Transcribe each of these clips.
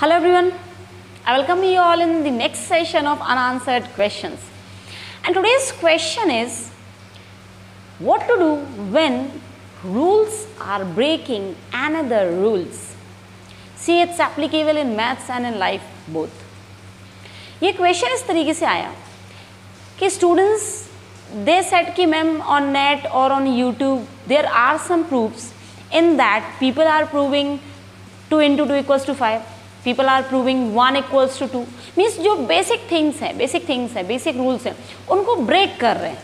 Hello everyone, I welcome you all in the next session of unanswered questions. And today's question is, what to do when rules are breaking another rules? See, it's applicable in maths and in life both. ये question इस तरीके से आया कि students they said कि ma'am on net और on YouTube there are some proofs in that people are proving 2 into 2 equals to 5, people are proving 1 equals to 2, means जो basic things हैं, बेसिक रूल्स हैं, उनको ब्रेक कर रहे हैं.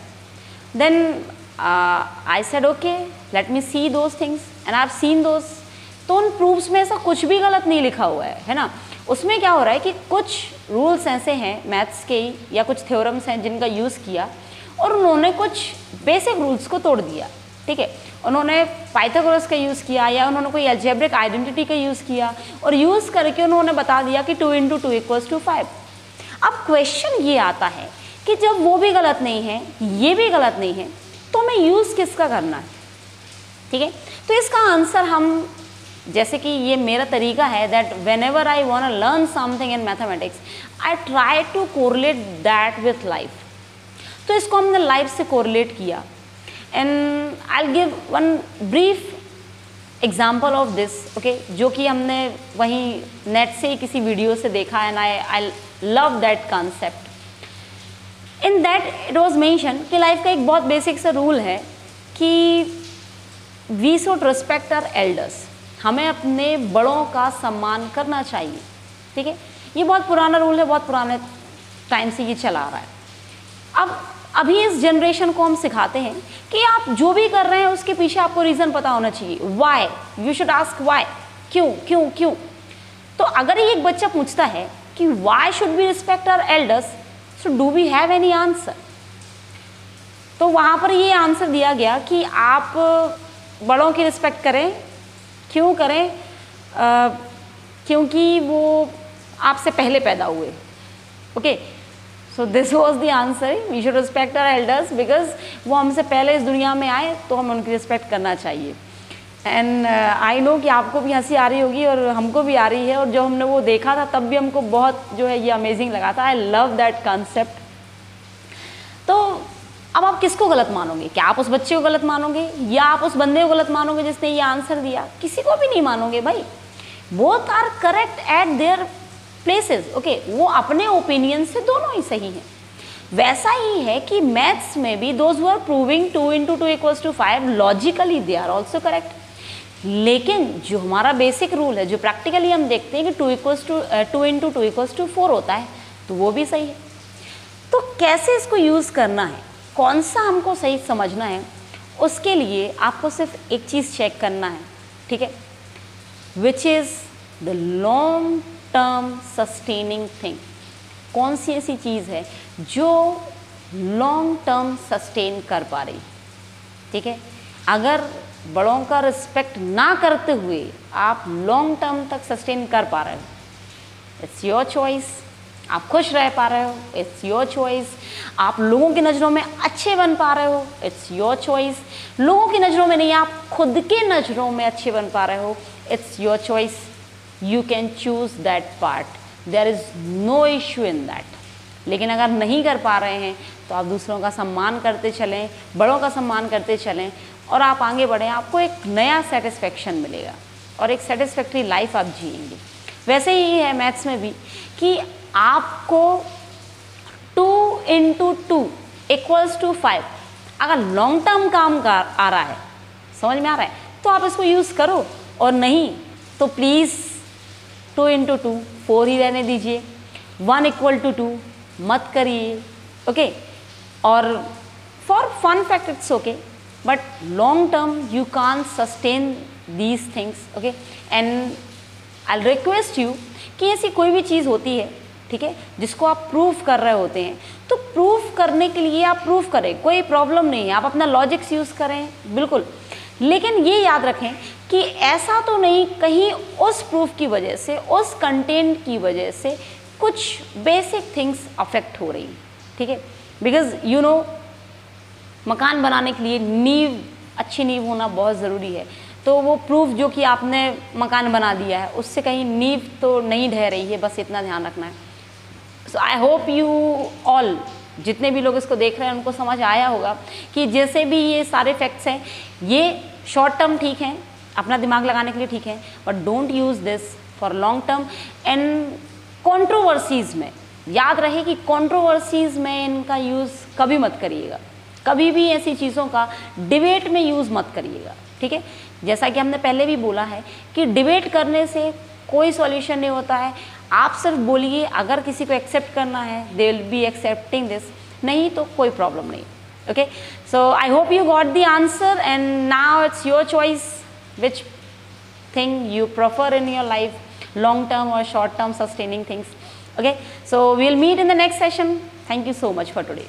Then I said okay, let me see those things and I have seen those. तो उन proofs में ऐसा कुछ भी गलत नहीं लिखा हुआ है ना. उसमें क्या हो रहा है कि कुछ रूल्स ऐसे हैं मैथ्स के या कुछ थ्योरम्स हैं जिनका यूज़ किया और उन्होंने कुछ बेसिक रूल्स को तोड़ दिया. ठीक है, उन्होंने पाइथागोरस का यूज़ किया या उन्होंने कोई अलजेब्रिक आइडेंटिटी का यूज़ किया और यूज़ करके उन्होंने बता दिया कि 2 into 2 equals to 5. अब क्वेश्चन ये आता है कि जब वो भी गलत नहीं है, ये भी गलत नहीं है, तो हमें यूज़ किसका करना है. ठीक है, तो इसका आंसर हम, जैसे कि ये मेरा तरीका है that whenever I want to learn something in mathematics I try to correlate that with life. तो इसको हमने लाइफ से कोरिलेट किया. And I'll give one brief example of this, okay, जो कि हमने वहीं नेट से ही किसी वीडियो से देखा and I love that concept. In that it was mentioned कि लाइफ का एक बहुत बेसिक सा रूल है कि we should respect our elders. हमें अपने बड़ों का सम्मान करना चाहिए. ठीक है, ये बहुत पुराना रूल है, बहुत पुराने टाइम से ये चला आ रहा है. अब अभी इस जनरेशन को हम सिखाते हैं कि आप जो भी कर रहे हैं उसके पीछे आपको रीज़न पता होना चाहिए. Why, you should ask why, क्यों क्यों क्यों. तो अगर ये एक बच्चा पूछता है कि why should be respect our elders, so do we have any answer. तो वहाँ पर ये आंसर दिया गया कि आप बड़ों की रिस्पेक्ट करें. क्यों करें? क्योंकि वो आपसे पहले पैदा हुए. Okay, so this was the answer. We should respect our elders because वो हमसे पहले इस दुनिया में आए, तो हमें उनकी रिस्पेक्ट करना चाहिए. एंड आई नो कि आपको भी हंसी आ रही होगी और हमको भी आ रही है, और जब हमने वो देखा था तब भी हमको बहुत जो है ये अमेजिंग लगा था. I love that concept. तो अब आप किसको गलत मानोगे? क्या आप उस बच्चे को गलत मानोगे या आप उस बंदे को गलत मानोगे जिसने ये आंसर दिया? किसी को भी नहीं मानोगे भाई. Both are correct at their places. Okay, वो अपने ओपिनियन से दोनों ही सही हैं. वैसा ही है कि मैथ्स में भी those who are proving 2 into 2 equals to 5 logically they are also correct. लेकिन जो हमारा बेसिक रूल है, जो प्रैक्टिकली हम देखते हैं कि 2 into 2 equals to 4 होता है, तो वो भी सही है. तो कैसे इसको यूज़ करना है, कौन सा हमको सही समझना है, उसके लिए आपको सिर्फ एक चीज़ चेक करना है. ठीक है, which is the long term sustaining thing. कौन सी ऐसी चीज़ है जो लॉन्ग टर्म सस्टेन कर पा रही. ठीक है, अगर बड़ों का रिस्पेक्ट ना करते हुए आप लॉन्ग टर्म तक सस्टेन कर पा रहे हो, इट्स योर चॉइस. आप खुश रह पा रहे हो, इट्स योर चॉइस. आप लोगों की नज़रों में अच्छे बन पा रहे हो, इट्स योर चॉइस. लोगों की नज़रों में नहीं, आप खुद के नज़रों में अच्छे बन पा रहे हो, it's your choice. You can choose that part. There is no issue in that. लेकिन अगर नहीं कर पा रहे हैं तो आप दूसरों का सम्मान करते चलें, बड़ों का सम्मान करते चलें और आप आगे बढ़ें. आपको एक नया सेटिस्फेक्शन मिलेगा और एक सेटिस्फैक्ट्री लाइफ आप जिएंगे. वैसे ही है मैथ्स में भी कि आपको 2 into 2 equals to 5 अगर लॉन्ग टर्म काम का आ रहा है, समझ में आ रहा है, तो आप इसको यूज़ करो, और नहीं तो प्लीज़ 2 into 2 4 ही रहने दीजिए. 1 equal to 2 मत करिए. ओके, और for fun fact it's okay, but long term you can sustain these things. Okay, and I request you कि ऐसी कोई भी चीज़ होती है, ठीक है, जिसको आप प्रूफ कर रहे होते हैं, तो प्रूफ करने के लिए आप प्रूफ करें, कोई प्रॉब्लम नहीं है. आप अपना लॉजिक्स यूज़ करें बिल्कुल, लेकिन ये याद रखें कि ऐसा तो नहीं कहीं उस प्रूफ की वजह से, उस कंटेंट की वजह से कुछ बेसिक थिंग्स अफेक्ट हो रही. ठीक है, बिकॉज यू नो मकान बनाने के लिए नींव, अच्छी नींव होना बहुत ज़रूरी है. तो वो प्रूफ जो कि आपने मकान बना दिया है उससे कहीं नींव तो नहीं ढह रही है, बस इतना ध्यान रखना है। सो आई होप यू ऑल, जितने भी लोग इसको देख रहे हैं उनको समझ आया होगा कि जैसे भी ये सारे फैक्ट्स हैं ये शॉर्ट टर्म ठीक हैं, अपना दिमाग लगाने के लिए ठीक है, but don't use this for long term. And controversies में याद रहे कि कंट्रोवर्सीज़ में इनका यूज़ कभी मत करिएगा, कभी भी ऐसी चीज़ों का डिबेट में यूज़ मत करिएगा, ठीक है। जैसा कि हमने पहले भी बोला है कि डिबेट करने से कोई सॉल्यूशन नहीं होता है। आप सिर्फ बोलिए, अगर किसी को एक्सेप्ट करना है they will be accepting this, नहीं तो कोई प्रॉब्लम नहीं। Okay, so I hope you got the answer and now it's your choice which thing you prefer in your life, long term or short term sustaining things. Okay, so we'll meet in the next session. Thank you so much for today.